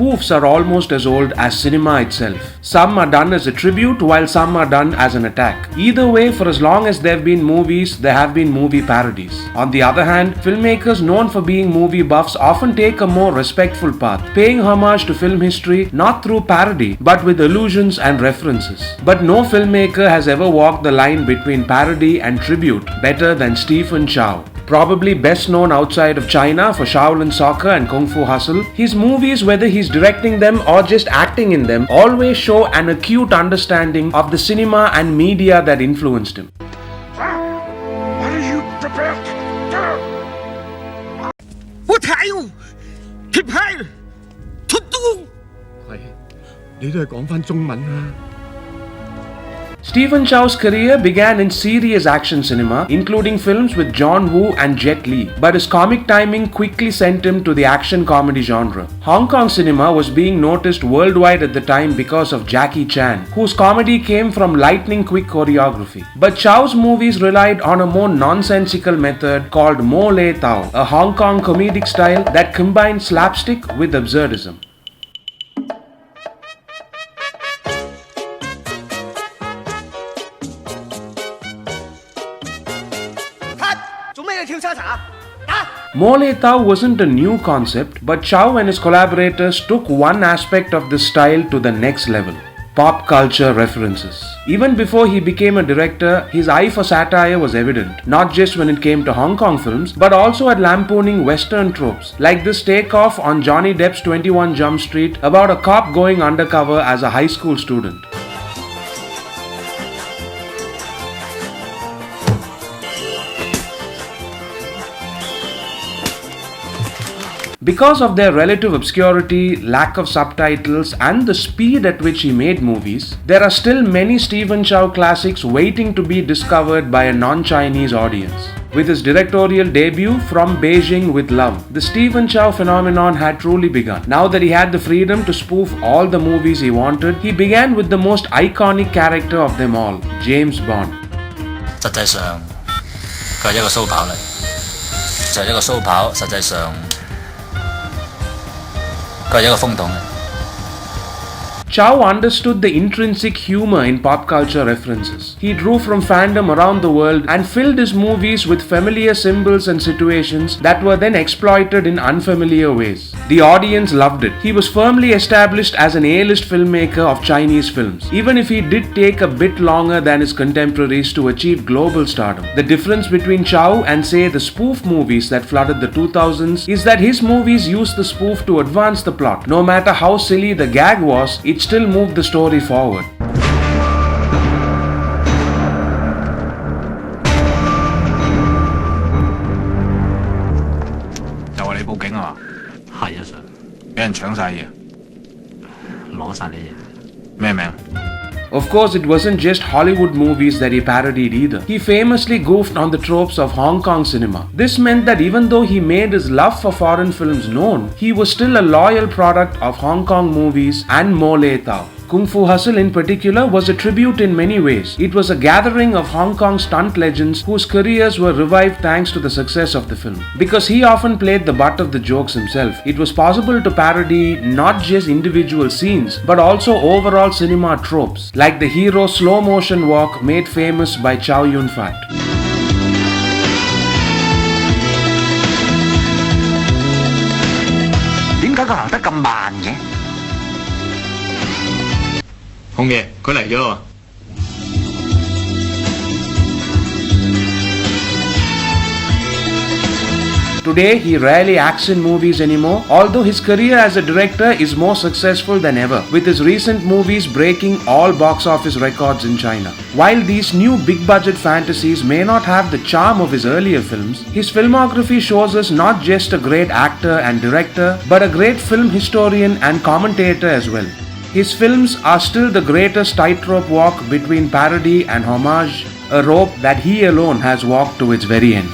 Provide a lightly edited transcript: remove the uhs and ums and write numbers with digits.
spoofs are almost as old as cinema itself. Some are done as a tribute while some are done as an attack. Either way, for as long as there have been movies, there have been movie parodies. On the other hand, filmmakers known for being movie buffs often take a more respectful path, paying homage to film history not through parody but with allusions and references. But no filmmaker has ever walked the line between parody and tribute better than Stephen Chow. Probably best known outside of China for Shaolin Soccer and Kung Fu Hustle, his movies, whether he's directing them or just acting in them, always show an acute understanding of the cinema and media that influenced him. What are you prepared to do? 我睇喎，貼牌，出刀。係，你都係講返中文啦。Stephen Chow's career began in serious action cinema, including films with John Woo and Jet Li, but his comic timing quickly sent him to the action comedy genre. Hong Kong cinema was being noticed worldwide at the time because of Jackie Chan, whose comedy came from lightning quick choreography. But Chow's movies relied on a more nonsensical method called Mo Le Tao, a Hong Kong comedic style that combined slapstick with absurdism. 做咩要跳叉茶？打！ Mo Le Tao wasn't a new concept, but Chow and his collaborators took one aspect of this style to the next level: pop culture references. Even before he became a director, his eye for satire was evident, not just when it came to Hong Kong films, but also at lampooning Western tropes, like this takeoff on Johnny Depp's 21 Jump Street about a cop going undercover as a high school student. Because of their relative obscurity, lack of subtitles, and the speed at which he made movies, there are still many Stephen Chow classics waiting to be discovered by a non-Chinese audience. With his directorial debut From Beijing with Love, the Stephen Chow phenomenon had truly begun. Now that he had the freedom to spoof all the movies he wanted, he began with the most iconic character of them all, James Bond. 實際上佢係一個鬚刨嚟，就係一個鬚刨。實際上佢係一個風筒嚟。 Chow understood the intrinsic humor in pop culture references. He drew from fandom around the world and filled his movies with familiar symbols and situations that were then exploited in unfamiliar ways. The audience loved it. He was firmly established as an A-list filmmaker of Chinese films, even if he did take a bit longer than his contemporaries to achieve global stardom. The difference between Chow and, say, the spoof movies that flooded the 2000s is that his movies used the spoof to advance the plot. No matter how silly the gag was, it still moved the story forward. 就話你報警啊嘛？係啊，Sir，俾人搶晒嘢，攞晒你嘢。咩名？ Of course, it wasn't just Hollywood movies that he parodied either. He famously goofed on the tropes of Hong Kong cinema. This meant that even though he made his love for foreign films known, he was still a loyal product of Hong Kong movies and Mo Le Tao. Kung Fu Hustle in particular was a tribute in many ways. It was a gathering of Hong Kong stunt legends whose careers were revived thanks to the success of the film. Because he often played the butt of the jokes himself, it was possible to parody not just individual scenes, but also overall cinema tropes, like the hero slow motion walk made famous by Chow Yun-fat. 點解佢行得咁慢嘅？紅爺，佢嚟咗喎。Today, he rarely acts in movies anymore, although his career as a director is more successful than ever, with his recent movies breaking all box office records in China. While these new big-budget fantasies may not have the charm of his earlier films, his filmography shows us not just a great actor and director, but a great film historian and commentator as well. His films are still the greatest tightrope walk between parody and homage, a rope that he alone has walked to its very end.